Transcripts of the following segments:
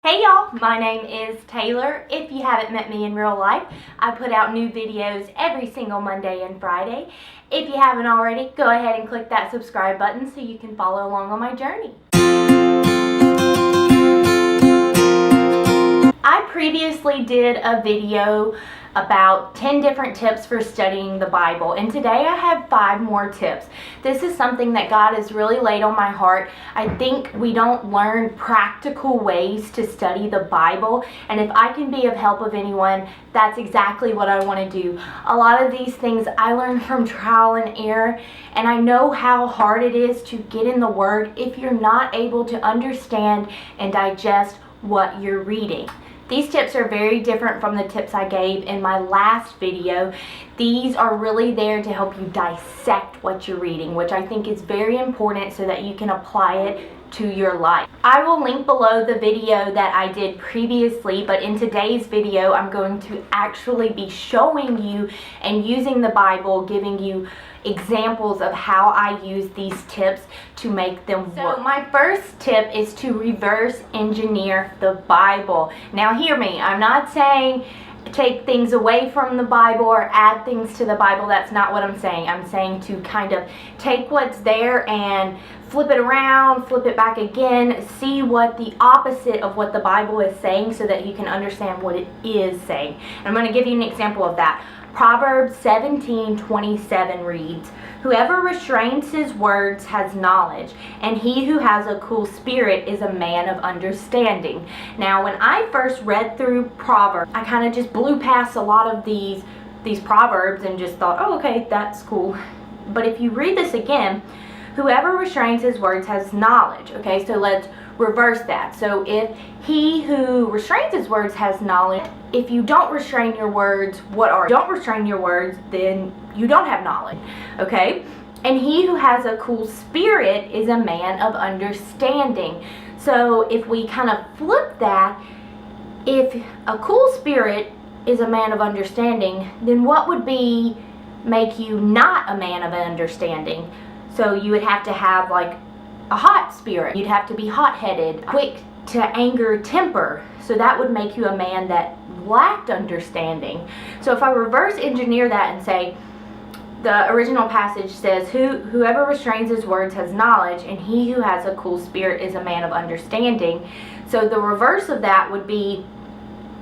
Hey y'all, my name is Taylor. If you haven't met me in real life, I put out new videos every single Monday and Friday. If you haven't already, go ahead and click that subscribe button so you can follow along on my journey. I previously did a video about 10 different tips for studying the Bible, and today I have 5 more tips. This is something that God has really laid on my heart. I think we don't learn practical ways to study the Bible, and if I can be of help of anyone, that's exactly what I want to do. A lot of these things I learned from trial and error, and I know how hard it is to get in the Word if you're not able to understand and digest what you're reading. These tips are very different from the tips I gave in my last video. These are really there to help you dissect what you're reading, which I think is very important so that you can apply it to your life. I will link below the video that I did previously, but in today's video I'm going to actually be showing you and using the Bible, giving you examples of how I use these tips to make them work. So my first tip is to reverse engineer the Bible. Now hear me, I'm not saying take things away from the Bible or add things to the Bible. That's not what I'm saying. I'm saying to kind of take what's there and flip it around, flip it back again, see what the opposite of what the Bible is saying so that you can understand what it is saying. And I'm going to give you an example of that. Proverbs 17:27 reads, "Whoever restrains his words has knowledge, and he who has a cool spirit is a man of understanding." Now, when I first read through Proverbs, I kind of just blew past a lot of these Proverbs and just thought, oh, okay, that's cool. But if you read this again, whoever restrains his words has knowledge. Okay, so let's reverse that. So if he who restrains his words has knowledge, if you don't restrain your words, don't restrain your words, then you don't have knowledge. Okay? And he who has a cool spirit is a man of understanding. So if we kind of flip that, if a cool spirit is a man of understanding, then what would make you not a man of understanding? So you would have to have like a hot spirit. You'd have to be hot-headed, quick to anger temper. So that would make you a man that lacked understanding. So if I reverse engineer that and say, the original passage says, whoever restrains his words has knowledge, and he who has a cool spirit is a man of understanding. So the reverse of that would be,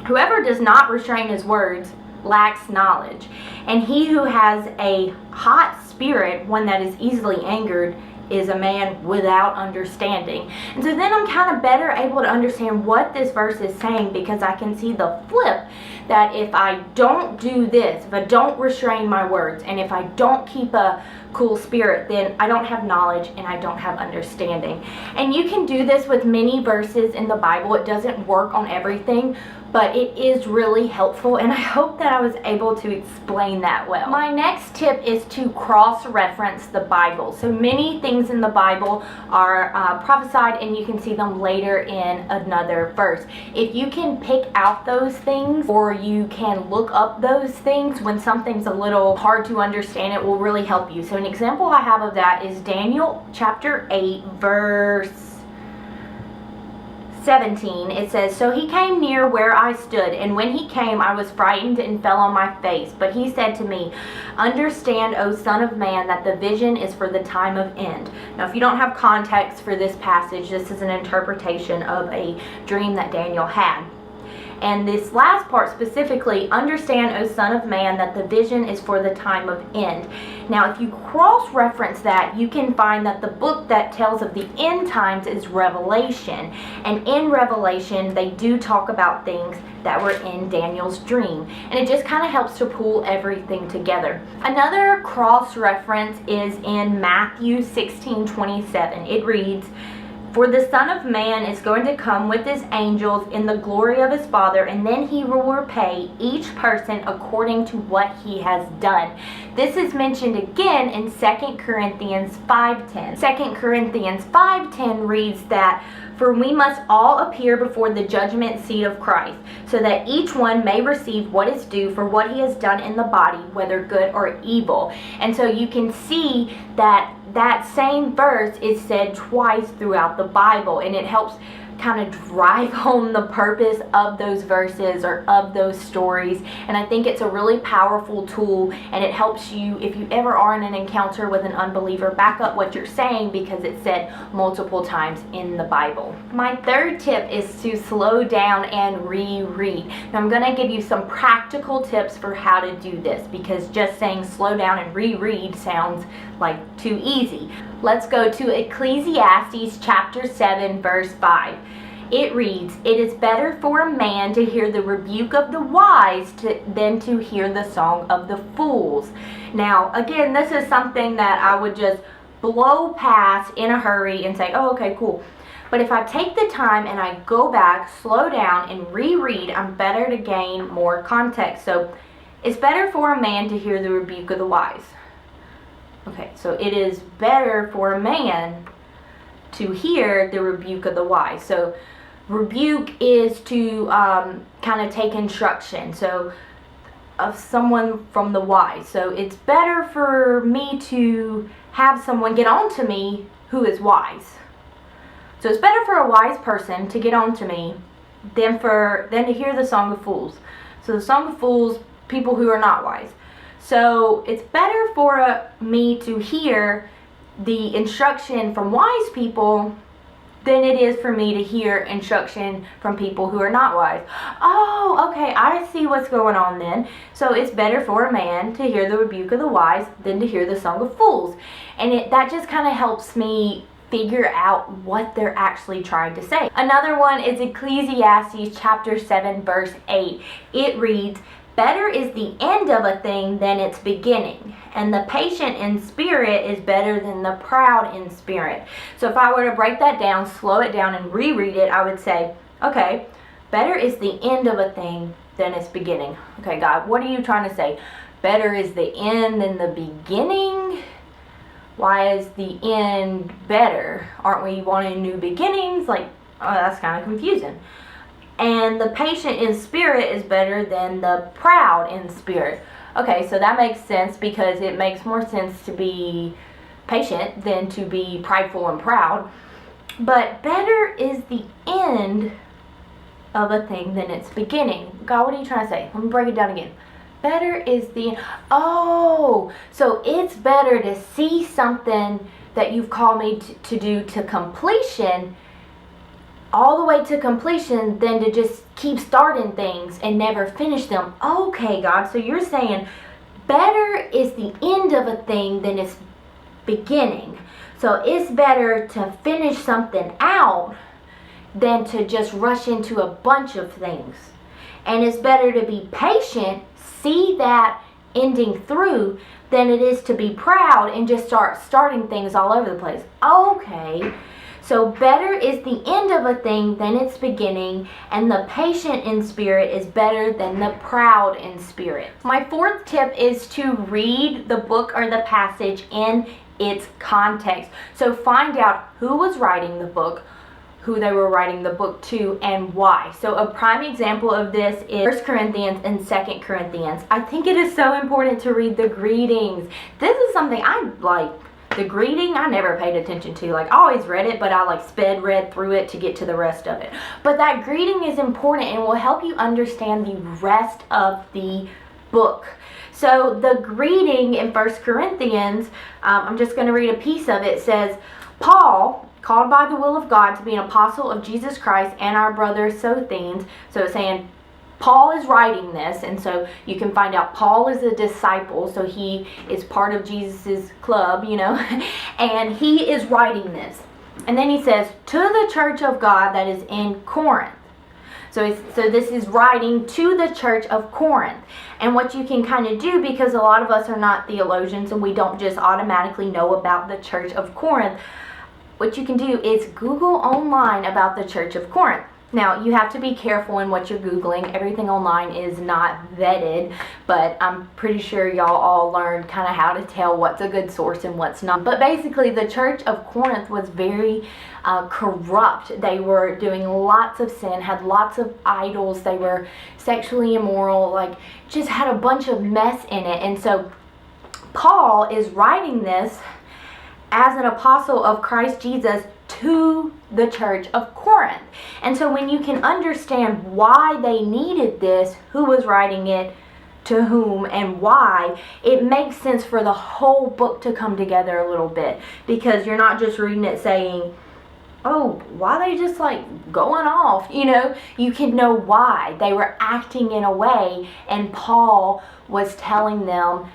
whoever does not restrain his words lacks knowledge, and he who has a hot spirit, one that is easily angered, is a man without understanding. And so then I'm kind of better able to understand what this verse is saying, because I can see the flip, that if I don't do this, if I don't restrain my words, and if I don't keep a cool spirit, then I don't have knowledge and I don't have understanding. And you can do this with many verses in the Bible. It doesn't work on everything, but it is really helpful, and I hope that I was able to explain that well. My next tip is to cross-reference the Bible. So many things in the Bible are prophesied, and you can see them later in another verse. If you can pick out those things, or you can look up those things when something's a little hard to understand, it will really help you. So an example I have of that is Daniel chapter 8, verse 17. It says, "So he came near where I stood, and when he came, I was frightened and fell on my face. But he said to me, 'Understand, O Son of Man, that the vision is for the time of end.'" Now, if you don't have context for this passage, this is an interpretation of a dream that Daniel had. And this last part specifically, "Understand, O Son of Man, that the vision is for the time of end." Now, if you cross-reference that, you can find that the book that tells of the end times is Revelation. And in Revelation, they do talk about things that were in Daniel's dream. And it just kind of helps to pull everything together. Another cross-reference is in Matthew 16:27. It reads, "For the Son of Man is going to come with his angels in the glory of his Father, and then he will repay each person according to what he has done." This is mentioned again in 2 Corinthians 5:10. 2 Corinthians 5:10 reads that, "For we must all appear before the judgment seat of Christ, so that each one may receive what is due for what he has done in the body, whether good or evil." And so you can see that that same verse is said twice throughout the Bible, and it helps kind of drive home the purpose of those verses or of those stories. And I think it's a really powerful tool, and it helps you, if you ever are in an encounter with an unbeliever, back up what you're saying because it's said multiple times in the Bible. My third tip is to slow down and reread. Now I'm going to give you some practical tips for how to do this, because just saying slow down and reread sounds like too easy. Let's go to Ecclesiastes chapter 7 verse 5. It reads, "It is better for a man to hear the rebuke of the wise than to hear the song of the fools." Now, again, this is something that I would just blow past in a hurry and say, oh, okay, cool. But if I take the time and I go back, slow down, and reread, I'm better to gain more context. So, it's better for a man to hear the rebuke of the wise. Okay, so it is better for a man to hear the rebuke of the wise. So rebuke is to kind of take instruction, so of someone from the wise. So it's better for me to have someone get on to me who is wise. So it's better for a wise person to get on to me than to hear the song of fools. So the song of fools, people who are not wise. So it's better for me to hear the instruction from wise people than it is for me to hear instruction from people who are not wise. Oh, okay, I see what's going on then. So it's better for a man to hear the rebuke of the wise than to hear the song of fools. And that just kind of helps me figure out what they're actually trying to say. Another one is Ecclesiastes chapter 7 verse 8. It reads, "Better is the end of a thing than its beginning, and the patient in spirit is better than the proud in spirit." So if I were to break that down, slow it down, and reread it, I would say, okay, better is the end of a thing than its beginning. Okay, God, what are you trying to say? Better is the end than the beginning? Why is the end better? Aren't we wanting new beginnings? Like, oh, that's kind of confusing. And the patient in spirit is better than the proud in spirit. Okay, so that makes sense, because it makes more sense to be patient than to be prideful and proud. But better is the end of a thing than its beginning. God, what are you trying to say? Let me break it down again. Better is the... Oh, so it's better to see something that you've called me to do to completion, all the way to completion, than to just keep starting things and never finish them. Okay, God, so you're saying better is the end of a thing than its beginning. So it's better to finish something out than to just rush into a bunch of things. And it's better to be patient, see that ending through, than it is to be proud and just start starting things all over the place. Okay. So better is the end of a thing than its beginning, and the patient in spirit is better than the proud in spirit. My fourth tip is to read the book or the passage in its context. So find out who was writing the book, who they were writing the book to, and why. So a prime example of this is 1 Corinthians and 2 Corinthians. I think it is so important to read the greetings. This is something I like. The greeting, I never paid attention to. Like, I always read it, but I read through it to get to the rest of it. But that greeting is important and will help you understand the rest of the book. So the greeting in 1 Corinthians, I'm just going to read a piece of it. It says, "Paul, called by the will of God to be an apostle of Jesus Christ, and our brother Sosthenes." So it's saying Paul is writing this, and so you can find out Paul is a disciple, so he is part of Jesus's club, and he is writing this. And then he says, "To the church of God that is in Corinth." So this is writing to the church of Corinth. And what you can kind of do, because a lot of us are not theologians and we don't just automatically know about the church of Corinth, what you can do is Google online about the church of Corinth. Now, you have to be careful in what you're Googling. Everything online is not vetted, but I'm pretty sure y'all all learned kind of how to tell what's a good source and what's not. But basically, the church of Corinth was very corrupt. They were doing lots of sin, had lots of idols. They were sexually immoral, just had a bunch of mess in it. And so Paul is writing this as an apostle of Christ Jesus to the church of Corinth. And so when you can understand why they needed this, who was writing it, to whom, and why, it makes sense for the whole book to come together a little bit, because you're not just reading it saying, oh, why are they just like going off? You know, you can know why they were acting in a way, and Paul was telling them,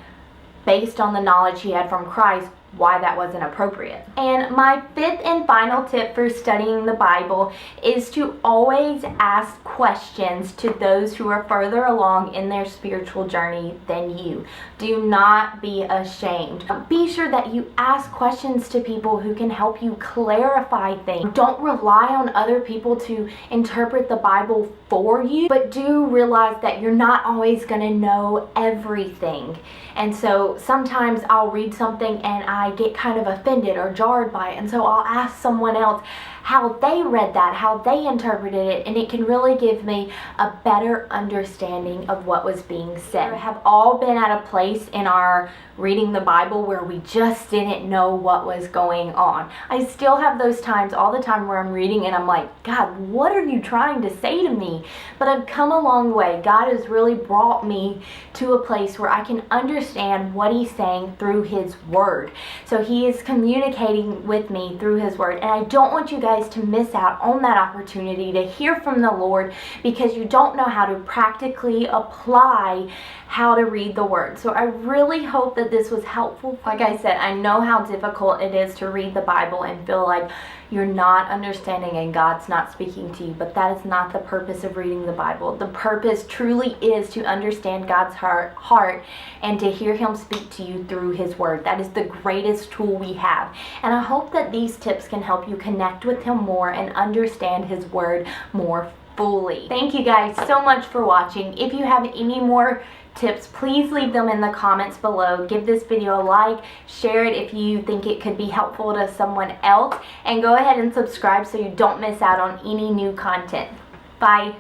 based on the knowledge he had from Christ, why that wasn't appropriate. And my fifth and final tip for studying the Bible is to always ask questions to those who are further along in their spiritual journey than you. Do not be ashamed. Be sure that you ask questions to people who can help you clarify things. Don't rely on other people to interpret the Bible for you, but do realize that you're not always going to know everything. And so sometimes I'll read something and I get kind of offended or jarred by it, and so I'll ask someone else how they read that, how they interpreted it, and it can really give me a better understanding of what was being said. We have all been at a place in our reading the Bible where we just didn't know what was going on. I still have those times all the time where I'm reading and I'm like, God, what are you trying to say to me? But I've come a long way. God has really brought me to a place where I can understand what He's saying through His Word. So He is communicating with me through His Word, and I don't want you guys to miss out on that opportunity to hear from the Lord because you don't know how to practically apply how to read the Word. So I really hope that this was helpful. Like I said, I know how difficult it is to read the Bible and feel like you're not understanding and God's not speaking to you, but that is not the purpose of reading the Bible. The purpose truly is to understand God's heart and to hear Him speak to you through His Word. That is the greatest tool we have. And I hope that these tips can help you connect with Him more and understand His Word more fully. Thank you guys so much for watching. If you have any more tips, please leave them in the comments below. Give this video a like, share it if you think it could be helpful to someone else, and go ahead and subscribe so you don't miss out on any new content. Bye.